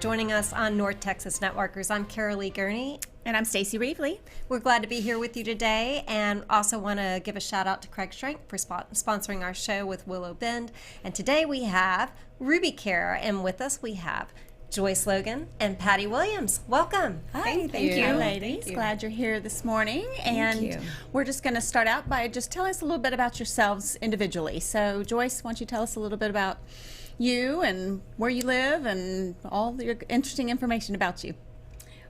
Joining us on North Texas Networkers. I'm Caralee Gurney. And I'm Stacy Revely. We're glad to be here with you today, and also want to give a shout out to Craig Strength for sponsoring our show with Willow Bend. And today we have Ruby Care, and with us we have Joyce Logan and Patty Williams. Welcome. Hi, thank you, ladies. Thank you. Glad you're here this morning. And we're just going to start out by just telling us a little bit about yourselves individually. So, Joyce, why don't you tell us a little bit about you and where you live and all the interesting information about you.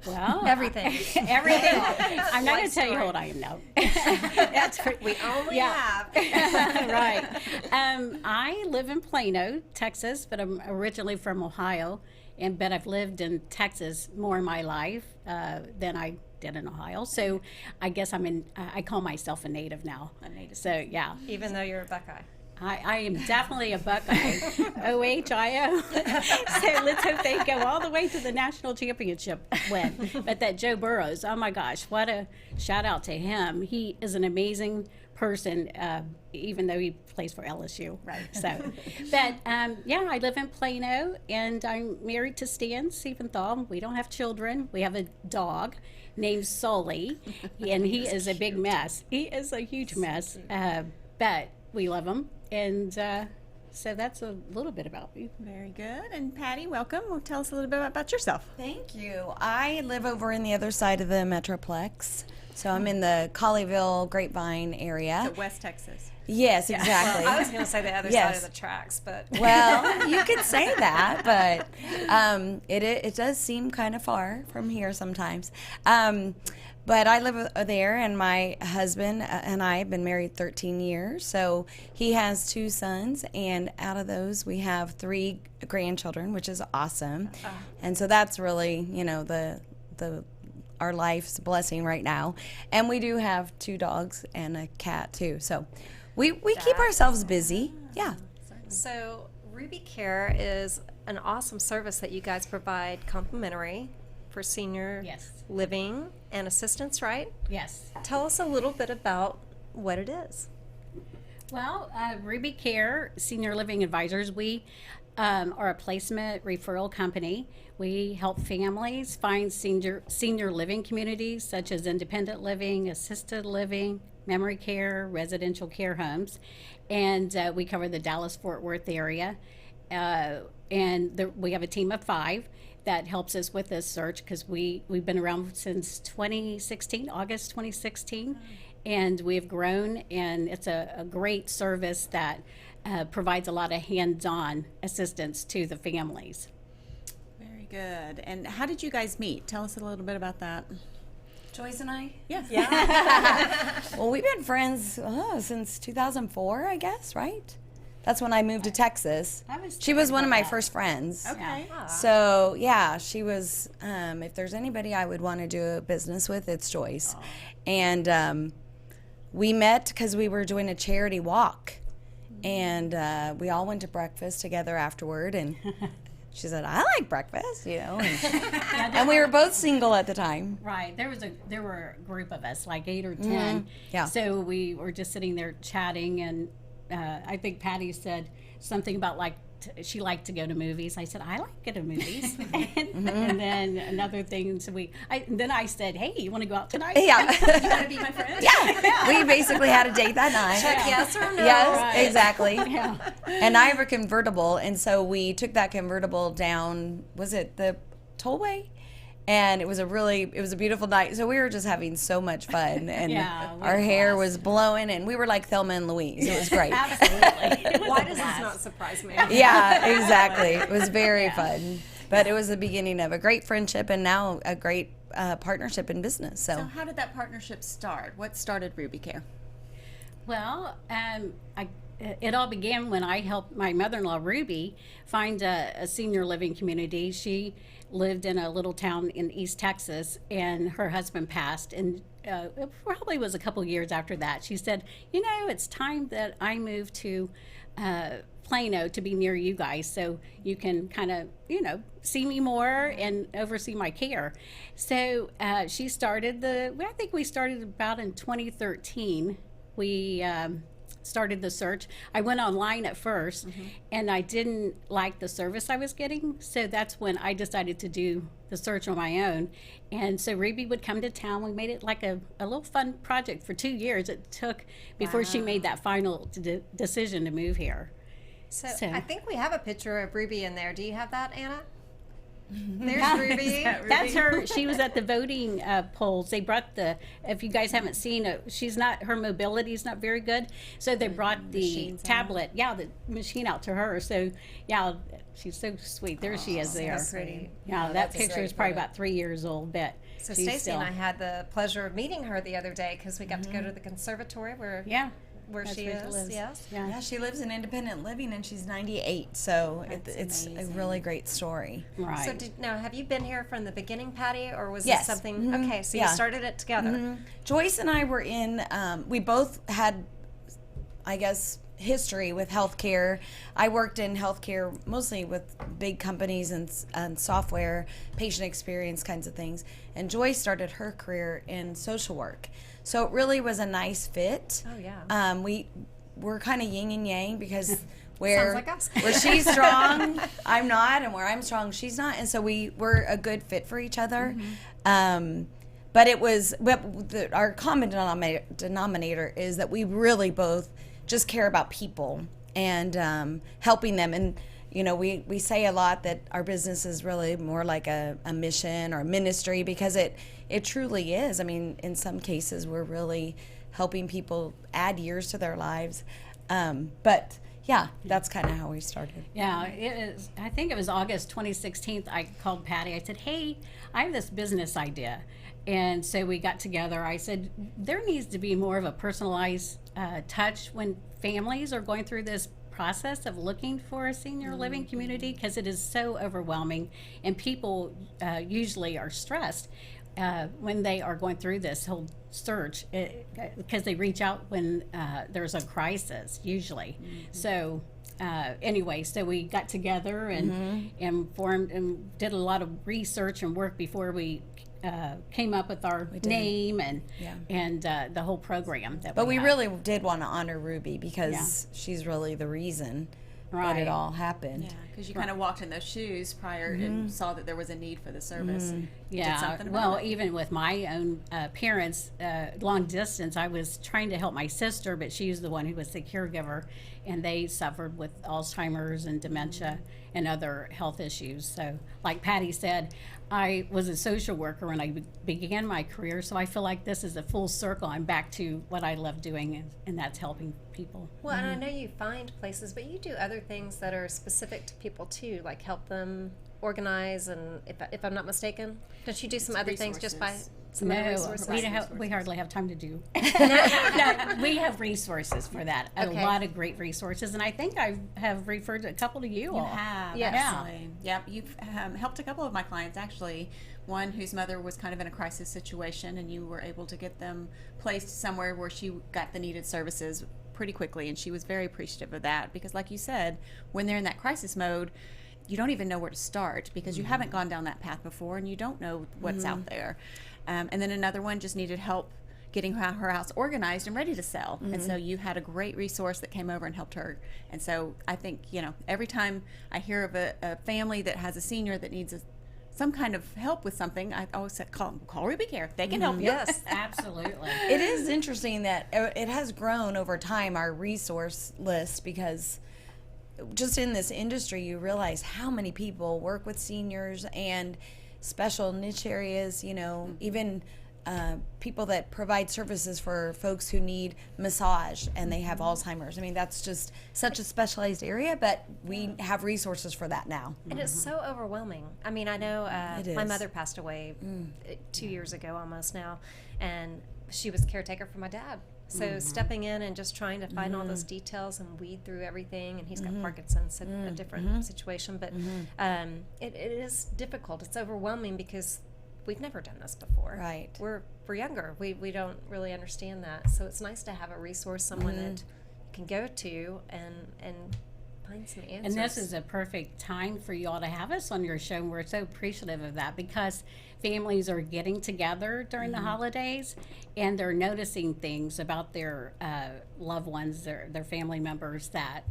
Well, everything. I'm not going to tell you how old I am now. That's we only have. Right. I live in Plano, Texas, but I'm originally from Ohio, but I've lived in Texas more in my life than I did in Ohio. So I guess I call myself a native now. A native. So yeah. Even though you're a Buckeye. I am definitely a Buckeye, OHIO. So let's hope they go all the way to the national championship win. But that Joe Burrows, oh my gosh, what a shout out to him. He is an amazing person, even though he plays for LSU. Right. So, but yeah, I live in Plano, and I'm married to Stan Siebenthal. We don't have children. We have a dog named Sully, and he is a big mess. He is a huge mess, but we love him. And so that's a little bit about me. Very good. And Patty, welcome. Well, tell us a little bit about yourself. Thank you. I live over in the other side of the Metroplex. So I'm in the Colleyville, Grapevine area. So West Texas. Yes, exactly. Well, I was going to say the other side of the tracks, but. Well, you could say that, but it does seem kind of far from here sometimes. But I live there, and my husband and I have been married 13 years. So he has 2 sons, and out of those we have 3 grandchildren, which is awesome. And so that's really, our life's blessing right now. And we do have 2 dogs and a cat too. So we keep ourselves busy. Yeah. So Ruby Care is an awesome service that you guys provide, complimentary for senior living and assistance, right? Yes. Tell us a little bit about what it is. Well, Ruby Care Senior Living Advisors, we are a placement referral company. We help families find senior living communities such as independent living, assisted living, memory care, residential care homes, and we cover the Dallas-Fort Worth area. We have a team of 5 that helps us with this search because we've been around since 2016, August 2016, and we've grown, and it's a great service that provides a lot of hands-on assistance to the families. Very good. And how did you guys meet? Tell us a little bit about that. Joyce and I? Yeah. Well, we've been friends since 2004, I guess, right? That's when I moved to Texas. She was one of my first friends. Okay. Yeah. So, yeah, she was, if there's anybody I would want to do a business with, it's Joyce. And we met because we were doing a charity walk. And we all went to breakfast together afterward. And she said, I like breakfast, And we were both single at the time. Right. There were a group of us, like 8 or 10. Yeah. So we were just sitting there chatting, and I think Patty said something about she liked to go to movies. I said, I like to go to movies. And then another thing, so then I said, hey, you want to go out tonight? Yeah. You want to be my friend? Yeah. We basically had a date that night. Check yes or no. Yes, Right. exactly. Yeah. And I have a convertible, and so we took that convertible down, was it the tollway? And it was a beautiful night. So we were just having so much fun, and our hair was blowing, and we were like Thelma and Louise. It was great. Absolutely. Why does this not surprise me? Yeah, exactly. It was very fun. But it was the beginning of a great friendship, and now a great partnership in business. So how did that partnership start? What started Ruby Care? Well, it all began when I helped my mother-in-law Ruby find a senior living community. She lived in a little town in East Texas, and her husband passed, and it probably was a couple years after that. She said, you know, it's time that I move to Plano to be near you guys, so you can kind of, you know, see me more and oversee my care. So she started I think we started about in 2013. We started the search. I went online at first, and I didn't like the service I was getting, so that's when I decided to do the search on my own. And so Ruby would come to town. We made it like a little fun project for 2 years. It took before she made that final decision to move here. So I think we have a picture of Ruby in there. Do you have that, Anna? There's Ruby. That's her. She was at the voting polls. They brought if you guys haven't seen it, her mobility's not very good. So they brought the tablet, the machine out to her. So, she's so sweet. There she is there. So pretty. Yeah, that picture is probably about 3 years old, but so Stacy and I had the pleasure of meeting her the other day because we got to go to the conservatory where she is. Yes. Yeah, she lives in independent living, and she's 98. So it's a really great story. Right. So have you been here from the beginning, Patty, or was Yes. this something? Okay, so you started it together. Joyce and I were in. We both had, I guess, history with healthcare. I worked in healthcare mostly with big companies and software, patient experience kinds of things. And Joyce started her career in social work. So it really was a nice fit. Oh, yeah. We're kind of yin and yang because where, Sounds like us. where she's strong, I'm not, and where I'm strong, she's not. And so we're a good fit for each other. But our common denominator is that we really both just care about people and helping them. And you know, we say a lot that our business is really more like a mission or ministry, because it truly is. I mean, in some cases, we're really helping people add years to their lives. But yeah, that's kind of how we started. Yeah, I think it was August 2016. I called Patty. I said, hey, I have this business idea. And so we got together. I said, there needs to be more of a personalized touch when families are going through this process of looking for a senior living community, because it is so overwhelming, and people usually are stressed when they are going through this whole search, because they reach out when there's a crisis usually. So anyway, so we got together and formed and did a lot of research and work before we came up with our name and the whole program that we really did want to honor Ruby, because she's really the reason that it all happened. Yeah, because you kind of walked in those shoes prior and saw that there was a need for the service. Yeah, well, even with my own parents, long distance, I was trying to help my sister, but she was the one who was the caregiver, and they suffered with Alzheimer's and dementia and other health issues. So, like Patty said, I was a social worker when I began my career, so I feel like this is a full circle. I'm back to what I love doing, and that's helping people. Well, and I know you find places, but you do other things that are specific to people too, like help them organize, and if I'm not mistaken, don't you do some other things just by some other resources? We hardly have time to do. No, we have resources for that. A lot of great resources, and I think I have referred a couple to you all. You have, actually. Yep, you've helped a couple of my clients, actually. One whose mother was kind of in a crisis situation, and you were able to get them placed somewhere where she got the needed services pretty quickly, and she was very appreciative of that, because like you said, when they're in that crisis mode, you don't even know where to start, because you haven't gone down that path before, and you don't know what's out there. And then another one just needed help getting her house organized and ready to sell. And so you had a great resource that came over and helped her. And so I think, you know, every time I hear of a family that has a senior that needs some kind of help with something, I always say, call Ruby Care. They can help you. Yes, absolutely. It is interesting that it has grown over time, our resource list, because just in this industry, you realize how many people work with seniors and special niche areas, you know, even people that provide services for folks who need massage and they have Alzheimer's. I mean, that's just such a specialized area, but we have resources for that now. And it's so overwhelming. I mean, I know my mother passed away 2 years ago almost now, and she was caretaker for my dad. So stepping in and just trying to find all those details and weed through everything, and he's got Parkinson's, so a different situation, but it is difficult. It's overwhelming because we've never done this before. Right. We're younger. We don't really understand that. So it's nice to have a resource, someone that you can go to and find some answers. And this is a perfect time for you all to have us on your show. And we're so appreciative of that because families are getting together during the holidays and they're noticing things about their loved ones, their family members, that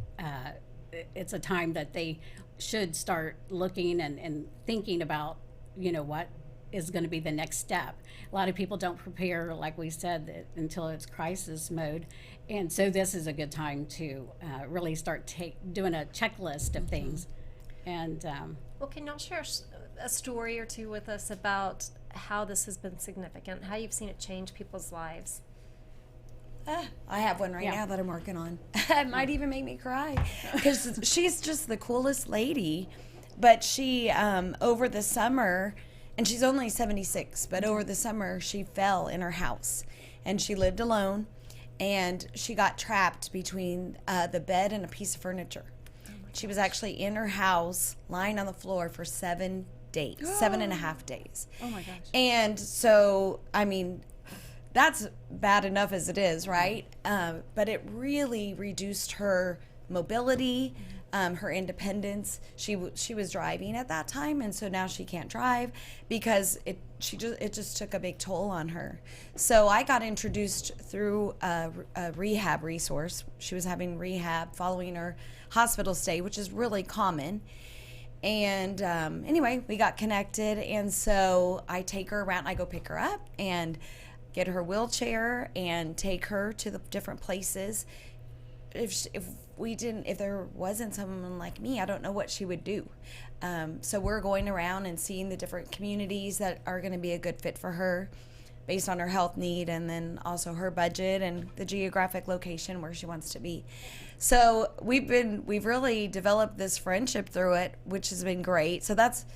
it's a time that they should start looking and thinking about, what is going to be the next step. A lot of people don't prepare, like we said, until it's crisis mode. And so this is a good time to really start doing a checklist of things. And well, can y'all share a story or two with us about how this has been significant, how you've seen it change people's lives? I have one right now that I'm working on. It might even make me cry because she's just the coolest lady. But she, over the summer, and she's only 76, but over the summer she fell in her house and she lived alone and she got trapped between the bed and a piece of furniture. She was actually in her house lying on the floor for 7 days, 7.5 days. Oh my gosh. And so, I mean, that's bad enough as it is, right? But it really reduced her mobility, her independence. She was driving at that time, and so now she can't drive because it just took a big toll on her. So I got introduced through a rehab resource. She was having rehab following her hospital stay, which is really common. And anyway, we got connected, and so I take her around. I go pick her up and get her wheelchair and take her to the different places. If there wasn't someone like me, I don't know what she would do. So we're going around and seeing the different communities that are going to be a good fit for her based on her health need, and then also her budget and the geographic location where she wants to be. So we've really developed this friendship through it, which has been great. So that's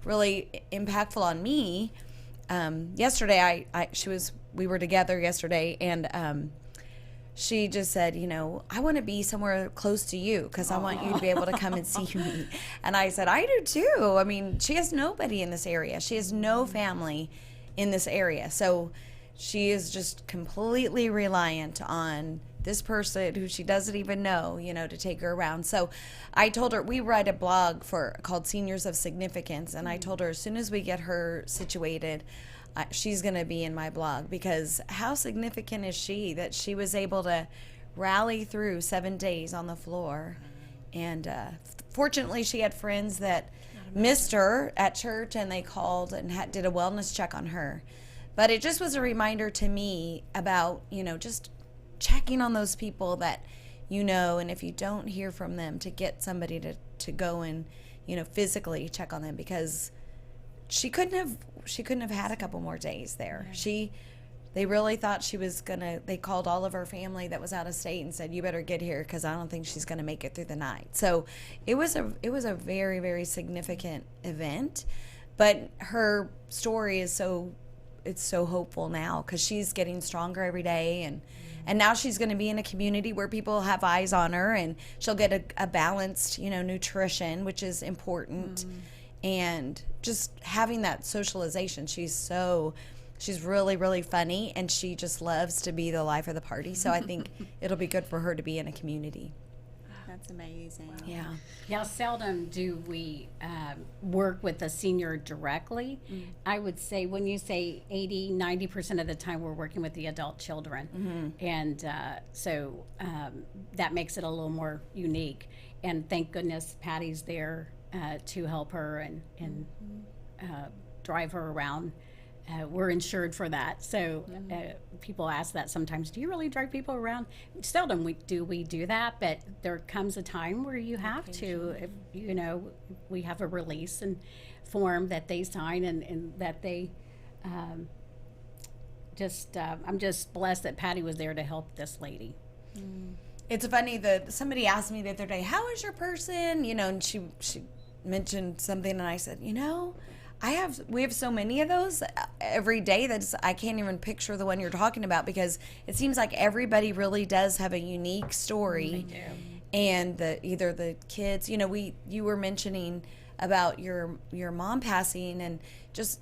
really impactful on me. Yesterday, we were together yesterday, and she just said, I want to be somewhere close to you because I want you to be able to come and see me. And I said, I do too. I mean, she has nobody in this area. She has no family in this area. So she is just completely reliant on this person who she doesn't even know, to take her around. So I told her, we write a blog called Seniors of Significance. And I told her as soon as we get her situated, she's going to be in my blog, because how significant is she that she was able to rally through 7 days on the floor. And fortunately, she had friends that missed her at church, and they called and did a wellness check on her. But it just was a reminder to me about, just checking on those people that and if you don't hear from them, to get somebody to go and, physically check on them, because she couldn't have had a couple more days there. They really thought she was they called all of her family that was out of state and said, you better get here because I don't think she's going to make it through the night. So it was a very, very significant event, but her story is so hopeful now because she's getting stronger every day, and now she's going to be in a community where people have eyes on her, and she'll get a balanced, nutrition, which is important. And just having that socialization. She's really, really funny, and she just loves to be the life of the party. So I think it'll be good for her to be in a community. That's amazing. Yeah. Now, seldom do we work with a senior directly. I would say when you say 80-90% of the time we're working with the adult children. And so that makes it a little more unique. And thank goodness Patty's there to help her and drive her around. We're insured for that. So people ask that sometimes, do you really drive people around? Seldom we do that, but there comes a time where you have to. If, we have a release and form that they sign, and that they I'm just blessed that Patty was there to help this lady. It's funny that somebody asked me the other day, how is your person? And she mentioned something, and I said, we have so many of those every day that I can't even picture the one you're talking about, because it seems like everybody really does have a unique story. They do. And either the kids, you were mentioning about your mom passing, and just,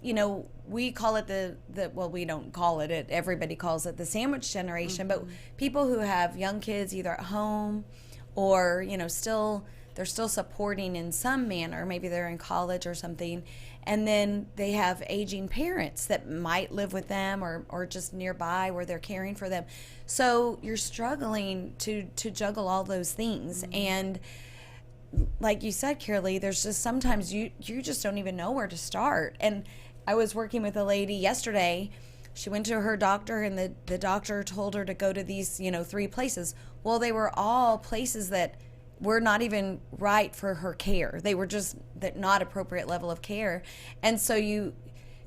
we call it well, we don't call it, everybody calls it the sandwich generation, but people who have young kids either at home or, they're still supporting in some manner, maybe they're in college or something, and then they have aging parents that might live with them or just nearby where they're caring for them. So you're struggling to juggle all those things. And like you said, Caralee, there's just sometimes you just don't even know where to start. And I was working with a lady yesterday. She went to her doctor, and the doctor told her to go to these 3 places. Well, they were all places that were not even right for her care. They were just not appropriate level of care. And so you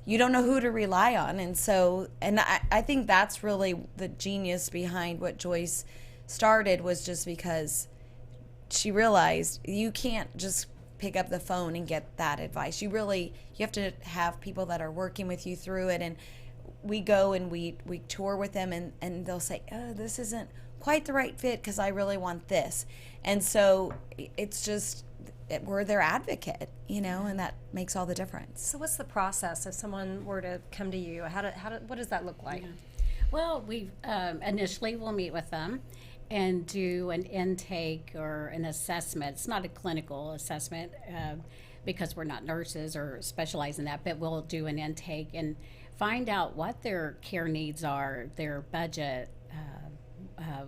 don't know who to rely on. And I think that's really the genius behind what Joyce started, was just because she realized you can't just pick up the phone and get that advice. You have to have people that are working with you through it. And we go and we tour with them, and they'll say, oh, this isn't quite the right fit because I really want this. And so it's just, we're their advocate, and that makes all the difference. So what's the process if someone were to come to you? What does that look like? Yeah. Well, we initially we'll meet with them and do an intake or an assessment. It's not a clinical assessment because we're not nurses or specialize in that, but we'll do an intake and find out what their care needs are, their budget,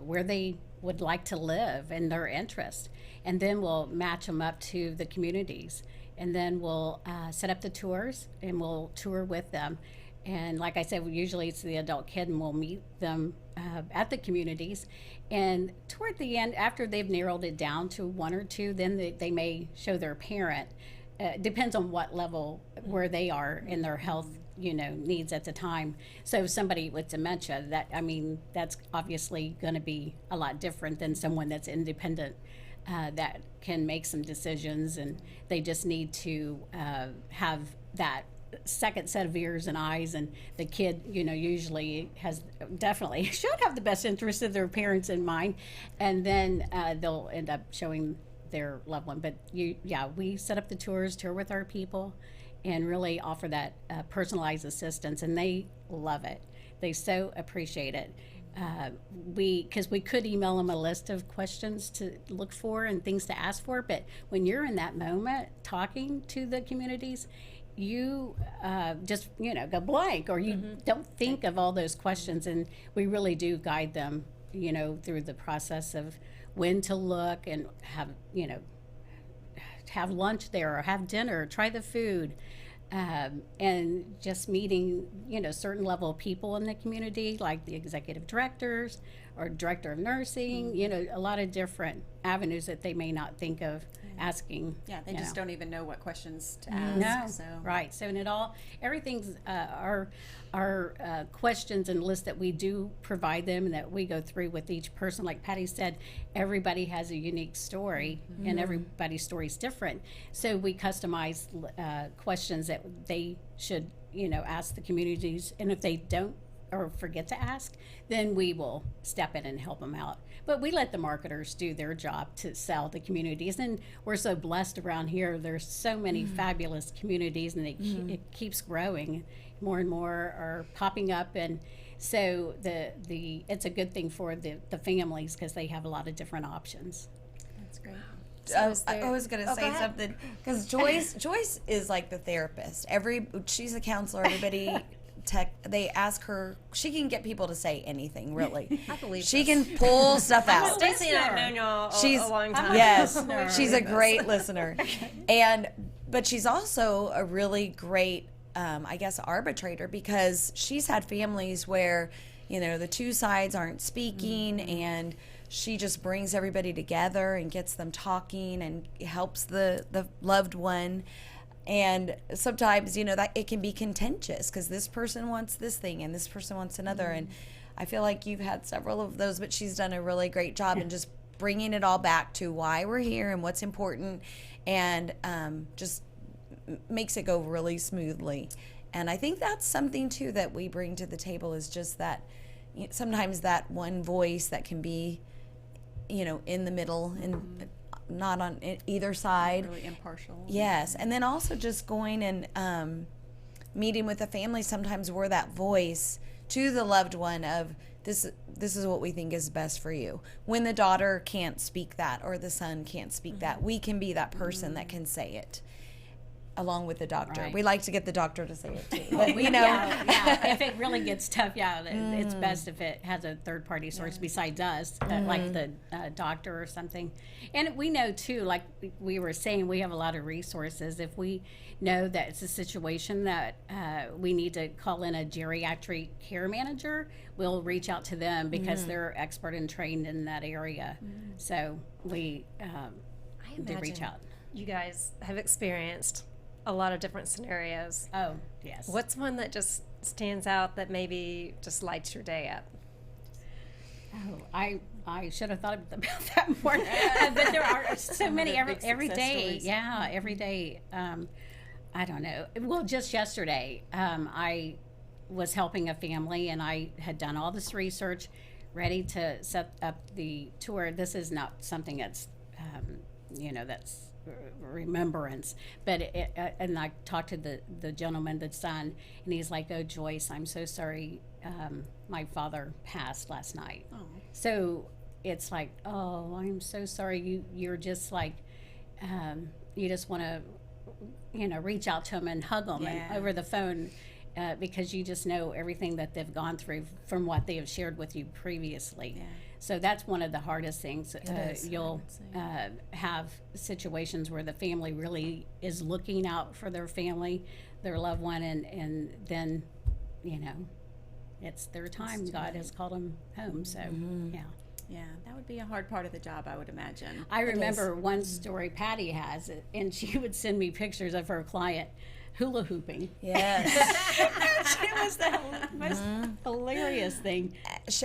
where they would like to live, and their interest. And then we'll match them up to the communities. And then we'll set up the tours, and we'll tour with them. And like I said, usually it's the adult kid, and we'll meet them at the communities. And toward the end, after they've narrowed it down to 1 or 2, then they may show their parent. Depends on what level, where they are in their health needs at the time. So somebody with dementia, that's obviously going to be a lot different than someone that's independent, that can make some decisions, and they just need to have that second set of ears and eyes. And the kid, usually definitely should have the best interest of their parents in mind, and then they'll end up showing their loved one. But we set up the tour with our people, and really offer that personalized assistance, and they love it. They so appreciate it. Because we could email them a list of questions to look for and things to ask for, but when you're in that moment talking to the communities, you just go blank, or you don't think of all those questions, and we really do guide them through the process of when to look and have lunch there, or have dinner, try the food, and just meeting certain level of people in the community, like the executive directors or director of nursing, a lot of different avenues that they may not think of asking. Yeah, they just don't even know what questions to ask. No, so. Right. So everything's our questions and lists that we do provide them, and that we go through with each person. Like Patty said, everybody has a unique story, and everybody's story is different. So we customize questions that they should ask the communities, and if they don't or forget to ask, then we will step in and help them out. But we let the marketers do their job to sell the communities, and we're so blessed around here. There's so many fabulous communities, and it keeps growing. More and more are popping up, and so it's a good thing for the families, because they have a lot a lot of options. That's great. I was going to say something, because Joyce is like the therapist. She's a counselor. Everybody they ask her, she can get people to say anything, really. I believe she can pull stuff out. Stacy and I've known y'all a long time. Yes, she's a great listener. But she's also a really great arbitrator, because she's had families where the 2 sides aren't speaking, and she just brings everybody together and gets them talking and helps the loved one. And sometimes that it can be contentious, because this person wants this thing and this person wants another. And I feel like you've had several of those, but she's done a really great job in just bringing it all back to why we're here and what's important, and just makes it go really smoothly. And I think that's something too that we bring to the table, is just that sometimes that one voice that can be, in the middle and not on either side. Really impartial. Yes. And then also just going and meeting with the family. Sometimes we're that voice to the loved one of this is what we think is best for you. When the daughter can't speak that or the son can't speak that, we can be that person that can say it along with the doctor. Right. We like to get the doctor to say it too. But, yeah. If it really gets tough, it's best if it has a third party source besides us, like the doctor or something. And we know too, like we were saying, we have a lot of resources. If we know that it's a situation that we need to call in a geriatric care manager, we'll reach out to them because they're expert and trained in that area. So we do reach out. You guys have experienced a lot of different scenarios. Oh, yes. What's one that just stands out that maybe just lights your day up? Oh, I should have thought about that more. But there are so many every day. Stories. Yeah, every day. I don't know. Well, just yesterday, I was helping a family, and I had done all this research, ready to set up the tour. This is not something that's, that's remembrance, but and I talked to the gentleman, the son, and he's like, "Oh, Joyce, I'm so sorry. My father passed last night." Oh. So it's like, "Oh, I'm so sorry. You're just like, you just want to, reach out to him and hug him and over the phone." Because you just know everything that they've gone through from what they have shared with you previously. Yeah. So that's one of the hardest things. You'll have situations where the family really is looking out for their family, their loved one, and then, it's their time. God has called them home. So, yeah. Yeah, that would be a hard part of the job, I would imagine. I remember one story Patty has, and she would send me pictures of her client hula hooping. Yes. It was the most hilarious thing.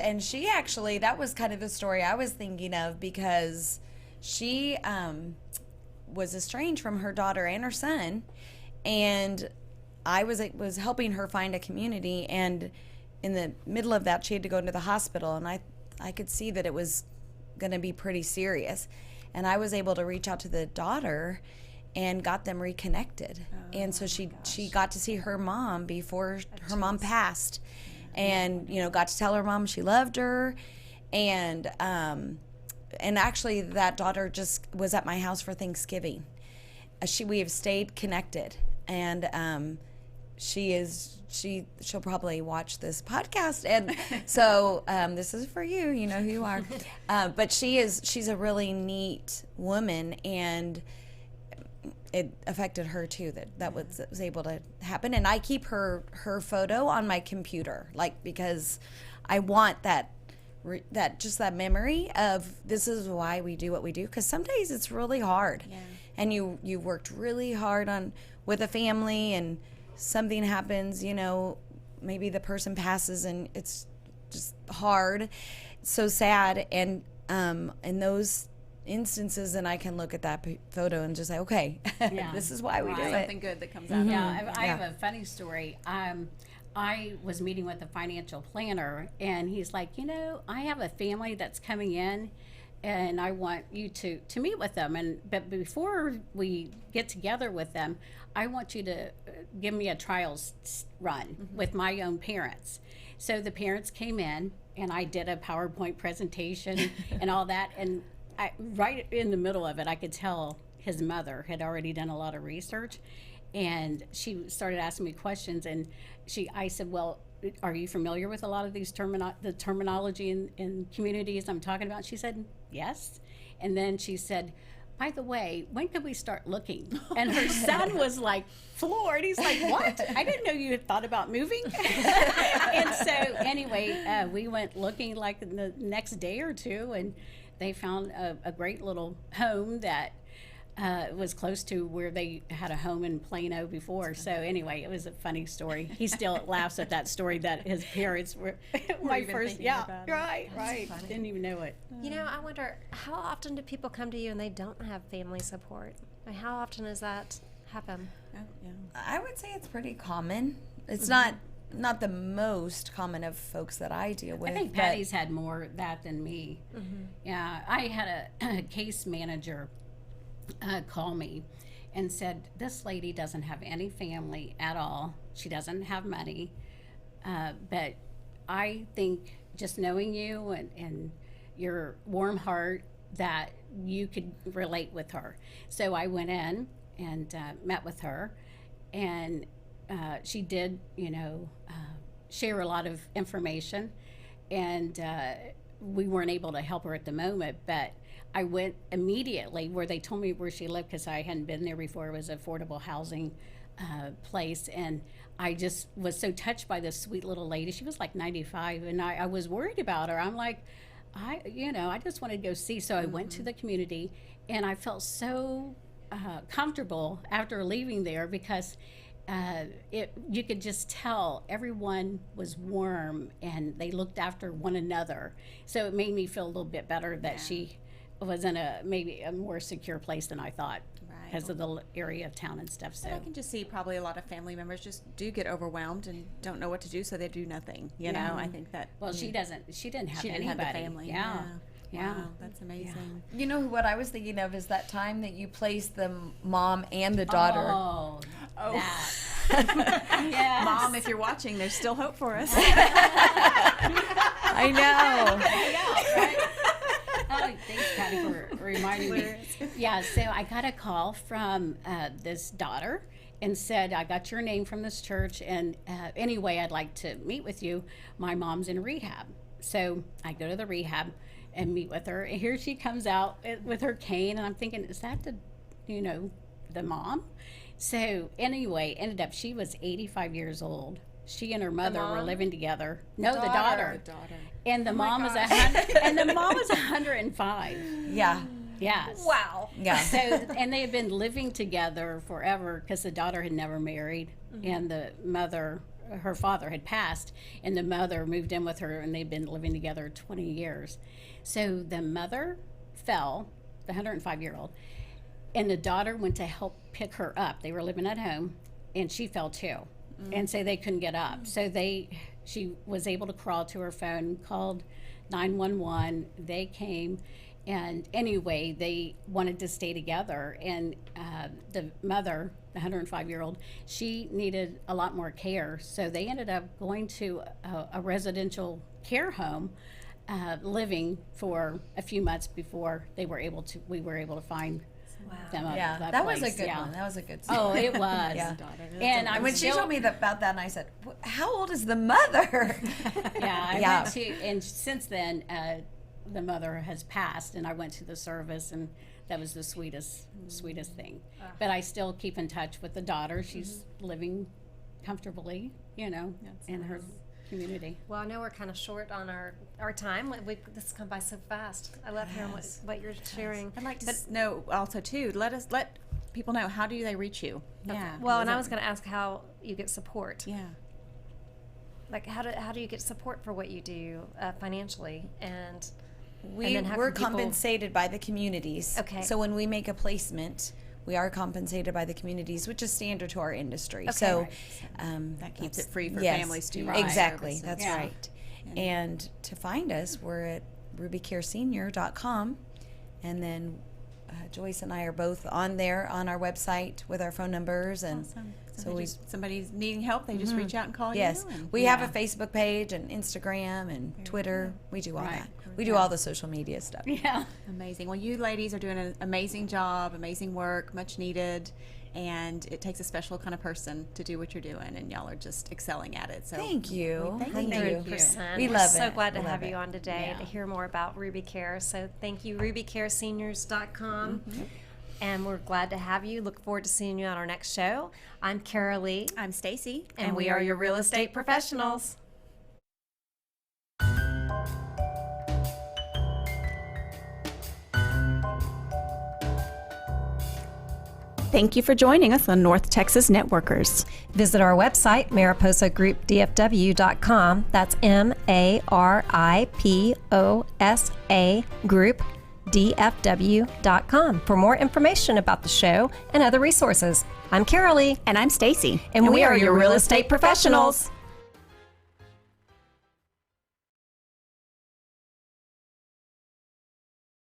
And she actually, that was kind of the story I was thinking of, because she was estranged from her daughter and her son, and I was helping her find a community, and in the middle of that, she had to go into the hospital, and I could see that it was going to be pretty serious, and I was able to reach out to the daughter and got them reconnected. And so she got to see her mom before her mom passed, and got to tell her mom she loved her, and actually that daughter just was at my house for Thanksgiving. We have stayed connected, and she'll probably watch this podcast, and so this is for you. You know who you are. But she's a really neat woman, and it affected her too, that was able to happen. And I keep her photo on my computer, because I want that memory of this is why we do what we do, because some days it's really hard. Yeah. And you worked really hard with a family, and something happens, maybe the person passes, and it's just hard, so sad, and in those instances, and I can look at that photo and just say, okay, this is why we do it. Something good that comes out. Yeah, I have a funny story. I was meeting with a financial planner, and he's like, I have a family that's coming in, and I want you to meet with them. But before we get together with them, I want you to give me a trials run with my own parents. So the parents came in, and I did a PowerPoint presentation and all that, and right in the middle of it, I could tell his mother had already done a lot of research, and she started asking me questions, and I said, well, are you familiar with a lot of these the terminology in communities I'm talking about? She said, yes. And then she said, by the way, when could we start looking? And her son was like floored. He's like, what? I didn't know you had thought about moving. And so anyway, we went looking like the next day or two, and they found a great little home that was close to where they had a home in Plano before. So anyway, it was a funny story. He still laughs at that story that his parents were my first. Yeah, right. Didn't even know it. I wonder, how often do people come to you and they don't have family support? How often is that happen? Oh, yeah. I would say it's pretty common. It's not the most common of folks that I deal with. I think but Patty's had more of that than me. Yeah, I had a case manager call me and said, this lady doesn't have any family at all. She doesn't have money. But I think just knowing you and your warm heart, that you could relate with her. So I went in and met with her, and she did, share a lot of information, and we weren't able to help her at the moment, but I went immediately where they told me where she lived, because I hadn't been there before. It was an affordable housing place, and I just was so touched by this sweet little lady. She was like 95, and I was worried about her. I'm like, I just wanted to go see. So I went to the community, and I felt so comfortable after leaving there, because you could just tell everyone was warm and they looked after one another. So it made me feel a little bit better that she was in maybe a more secure place than I thought, because of the area of town and stuff. So I can just see probably a lot of family members just do get overwhelmed and don't know what to do, so they do nothing. You know, I think that. Well, she didn't have She didn't anybody. have the family. Yeah. Wow, that's amazing. you know what I was thinking of is that time that you placed the mom and the daughter. Oh. That. Yes. Mom, if you're watching, there's still hope for us. I know. Yeah, right? Oh, thanks, Patty, for reminding me. Yeah, so I got a call from this daughter and said, I got your name from this church, and anyway, I'd like to meet with you. My mom's in rehab. So I go to the rehab and meet with her, and here she comes out with her cane, and I'm thinking, is that the mom? So anyway, ended up, she was 85 years old. She and her mother were living together. No, the daughter. And the mom was 105. Yeah. Yes. Wow. Yeah. So, and they had been living together forever, because the daughter had never married, and the mother, her father had passed, and the mother moved in with her, and they'd been living together 20 years. So the mother fell, the 105-year-old, and the daughter went to help pick her up. They were living at home, and she fell too. And so they couldn't get up. So she was able to crawl to her phone, called 911. They came, and anyway, they wanted to stay together. And the mother, the 105-year-old, she needed a lot more care. So they ended up going to a residential care home, living for a few months before we were able to find them. Yeah, that was a good one. That was a good story. Oh, it was. Yeah. And when she told me about that, and I said, how old is the mother? I went to, and since then, the mother has passed, and I went to the service, and that was the sweetest thing. But I still keep in touch with the daughter. She's living comfortably, in her community. Well, I know we're kind of short on our time. This has come by so fast. I love hearing what you're sharing. I'd like to know also too. Let people know, how do they reach you? Yeah. Well, and I was going to ask how you get support. Yeah. Like how do you get support for what you do financially, and we're compensated by the communities. Okay. So when we make a placement, we are compensated by the communities, which is standard to our industry. Okay. So that keeps it free for yes, families too. Right. Exactly. Services. That's right. And to find us, we're at rubycaresenior.com, and then Joyce and I are both on there on our website with our phone numbers, and so somebody's needing help, they just reach out and call you. Yes, we have a Facebook page and Instagram and Twitter. We do all that. We do all the social media stuff. Yeah. Amazing. Well, you ladies are doing an amazing job, amazing work, much needed, and it takes a special kind of person to do what you're doing, and y'all are just excelling at it. So thank you. Thank you. 100%. We We're love so it. glad to We have love you it. on today to hear more about Ruby Care. So thank you, rubycareseniors.com. And we're glad to have you. Look forward to seeing you on our next show. I'm Caralee. I'm Stacy, And we are your real estate professionals. Thank you for joining us on North Texas Networkers. Visit our website, mariposagroupdfw.com. That's MARIPOSA Group dfw.com for more information about the show and other resources. I'm Caralee. And I'm Stacy. And we are your real estate professionals.